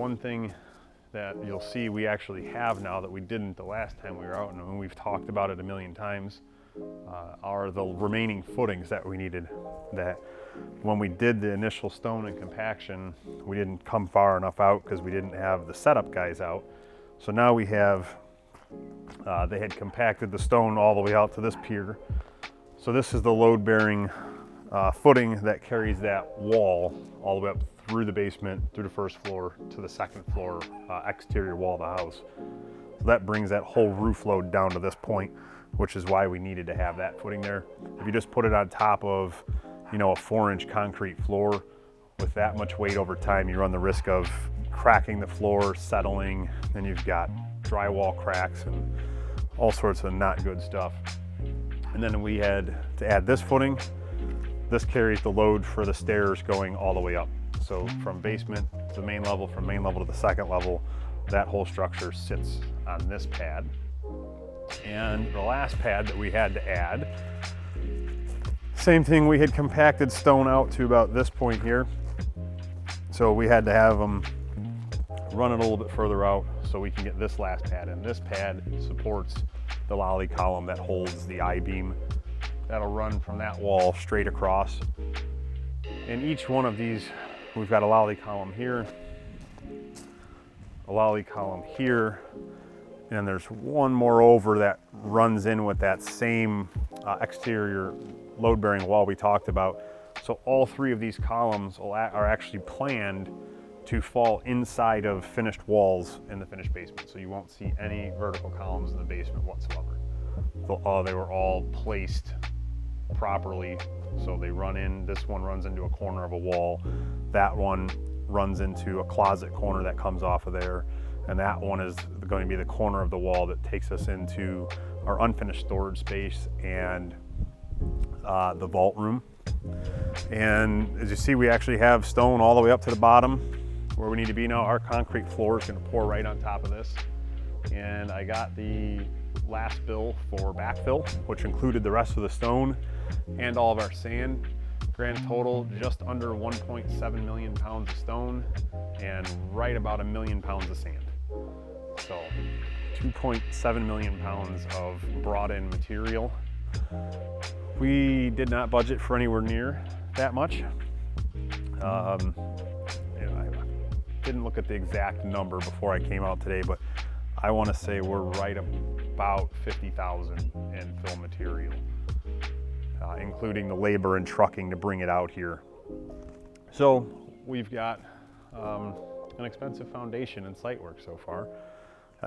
one thing that you'll see we actually have now that we didn't the last time we were out, and we've talked about it a million times, are the remaining footings that we needed. That when we did the initial stone and compaction, we didn't come far enough out because we didn't have the setup guys out. So now we have, they had compacted the stone all the way out to this pier. So this is the load-bearing footing that carries that wall all the way up through the basement, through the first floor to the second floor exterior wall of the house. So that brings that whole roof load down to this point, which is why we needed to have that footing there. If you just put it on top of, you know, a 4-inch concrete floor, with that much weight over time, you run the risk of cracking the floor, settling, and you've got drywall cracks and all sorts of not good stuff. And then we had to add this footing. This carries the load for the stairs going all the way up. So from basement to the main level, from main level to the second level, that whole structure sits on this pad. And the last pad that we had to add, same thing, we had compacted stone out to about this point here. So we had to have them run it a little bit further out so we can get this last pad in. This pad supports the lolly column that holds the I-beam. That'll run from that wall straight across. In each one of these, we've got a lolly column here, a lolly column here, and there's one more over that runs in with that same exterior load-bearing wall we talked about. So all three of these columns are actually planned to fall inside of finished walls in the finished basement. So you won't see any vertical columns in the basement whatsoever. They were all placed properly. So they run in, this one runs into a corner of a wall, that one runs into a closet corner that comes off of there, and that one is going to be the corner of the wall that takes us into our unfinished storage space and the vault room. And as you see, we actually have stone all the way up to the bottom where we need to be now. Our concrete floor is going to pour right on top of this. And I got the last bill for backfill, which included the rest of the stone and all of our sand. Grand total, just under 1.7 million pounds of stone and right about 1 million pounds of sand. So 2.7 million pounds of brought in material. We did not budget for anywhere near that much. I didn't look at the exact number before I came out today, but I want to say we're right about 50,000 in fill material, including the labor and trucking to bring it out here. So we've got an expensive foundation and site work so far.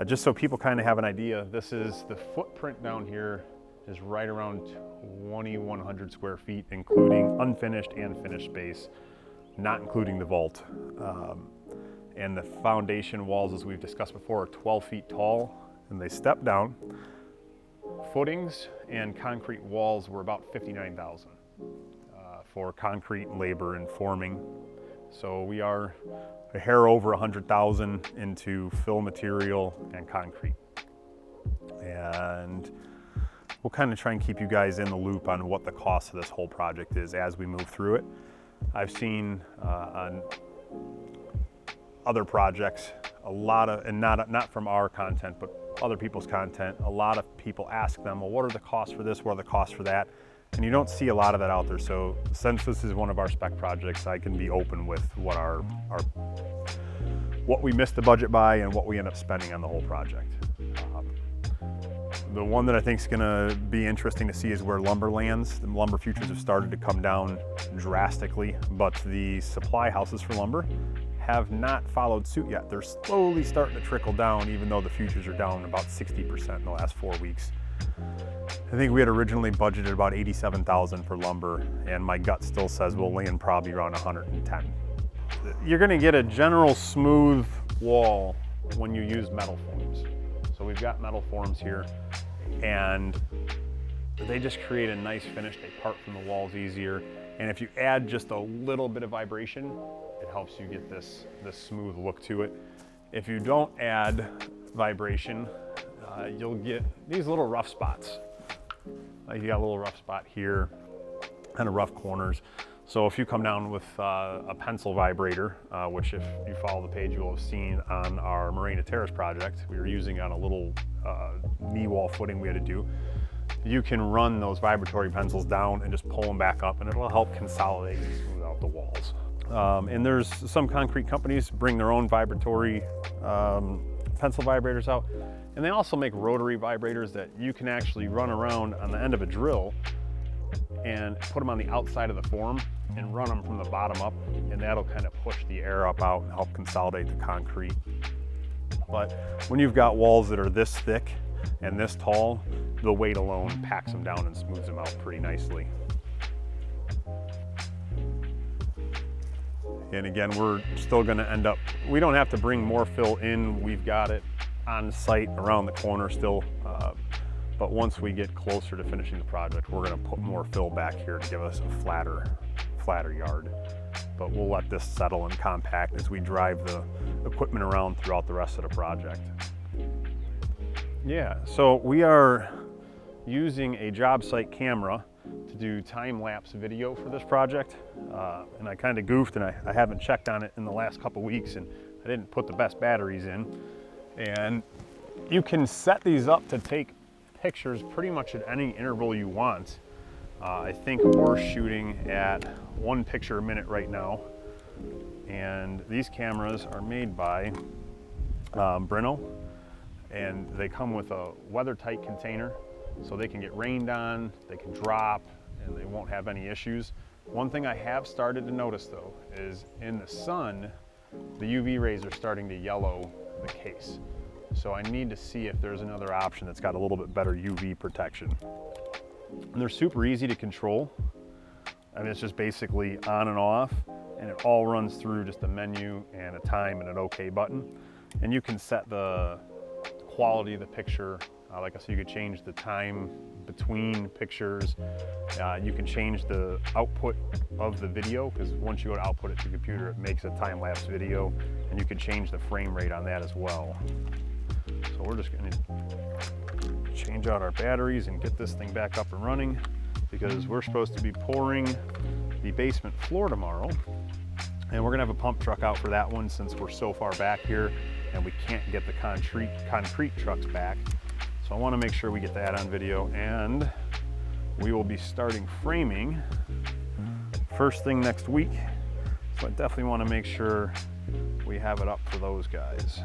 Just so people kind of have an idea, this is the footprint down here is right around 2,100 square feet, including unfinished and finished space, not including the vault. And the foundation walls, as we've discussed before, are 12 feet tall, and they step down. Footings and concrete walls were about 59,000 for concrete labor and forming. So we are a hair over 100,000 into fill material and concrete. And we'll kind of try and keep you guys in the loop on what the cost of this whole project is as we move through it. I've seen on other projects a lot of, and not from our content, but other people's content, a lot of people ask them, well, what are the costs for this, what are the costs for that? And you don't see a lot of that out there. So since this is one of our spec projects, I can be open with what what we missed the budget by and what we end up spending on the whole project. The one that I think is going to be interesting to see is where lumber lands. The lumber futures have started to come down drastically, but the supply houses for lumber have not followed suit yet. They're slowly starting to trickle down, even though the futures are down about 60% in the last 4 weeks. I think we had originally budgeted about 87,000 for lumber, and my gut still says we'll land probably around 110. You're going to get a general smooth wall when you use metal forms. So we've got metal forms here, and they just create a nice finish. They part from the walls easier, and if you add just a little bit of vibration, it helps you get this smooth look to it. If you don't add vibration, you'll get these little rough spots. Like you got a little rough spot here, kind of rough corners. So if you come down with a pencil vibrator, which if you follow the page, you'll have seen on our Marina Terrace project, we were using on a little knee wall footing we had to do. You can run those vibratory pencils down and just pull them back up, and it'll help consolidate and smooth out the walls. And there's some concrete companies bring their own vibratory pencil vibrators out, and they also make rotary vibrators that you can actually run around on the end of a drill and put them on the outside of the form and run them from the bottom up, and that'll kind of push the air up out and help consolidate the concrete. But when you've got walls that are this thick and this tall, the weight alone packs them down and smooths them out pretty nicely. And again, we're still going to end up, we don't have to bring more fill in, we've got it on site around the corner still. But once we get closer to finishing the project, we're going to put more fill back here to give us a flatter yard. But we'll let this settle and compact as we drive the equipment around throughout the rest of the project. Yeah, so we are using a job site camera to do time-lapse video for this project. And I kind of goofed, and I haven't checked on it in the last couple weeks, and I didn't put the best batteries in. And you can set these up to take pictures pretty much at any interval you want. I think we're shooting at 1 picture a minute right now, and these cameras are made by Brno, and they come with a weather-tight container, so they can get rained on, they can drop, and they won't have any issues. One thing I have started to notice though is in the sun, the UV rays are starting to yellow the case. So I need to see if there's another option that's got a little bit better UV protection. And they're super easy to control. I mean, it's just basically on and off, and it all runs through just a menu and a time and an OK button. And you can set the quality of the picture. Like I said, you could change the time between pictures. You can change the output of the video, because once you go to output it to computer, it makes a time-lapse video, and you can change the frame rate on that as well. So we're just going to change out our batteries and get this thing back up and running, because we're supposed to be pouring the basement floor tomorrow, and we're going to have a pump truck out for that one since we're so far back here and we can't get the concrete trucks back. So I want to make sure we get that on video, and we will be starting framing first thing next week. So I definitely want to make sure we have it up for those guys.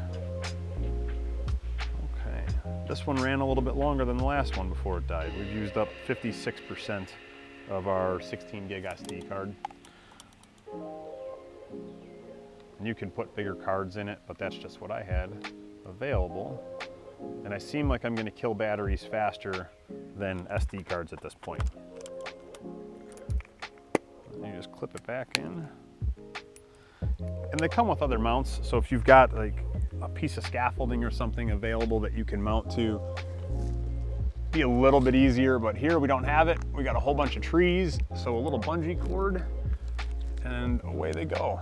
Okay, this one ran a little bit longer than the last one before it died. We've used up 56% of our 16 gig SD card. And you can put bigger cards in it, but that's just what I had available. And I seem like I'm going to kill batteries faster than SD cards at this point. And you just clip it back in. And they come with other mounts, so if you've got like a piece of scaffolding or something available that you can mount to, be a little bit easier. But here we don't have it. We got a whole bunch of trees, so a little bungee cord, and away they go.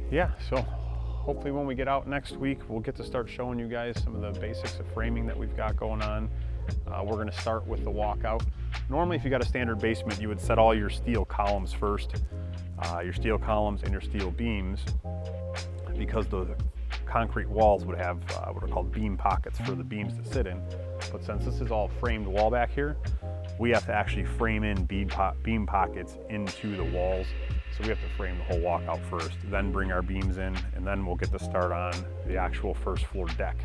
Yeah, so hopefully when we get out next week, we'll get to start showing you guys some of the basics of framing that we've got going on. We're going to start with the walkout. Normally, if you got a standard basement, you would set all your steel columns first, your steel columns and your steel beams, because the concrete walls would have what are called beam pockets for the beams to sit in. But since this is all framed wall back here, we have to actually frame in beam pockets into the walls. So we have to frame the whole walkout first, then bring our beams in, and then we'll get to start on the actual first floor deck.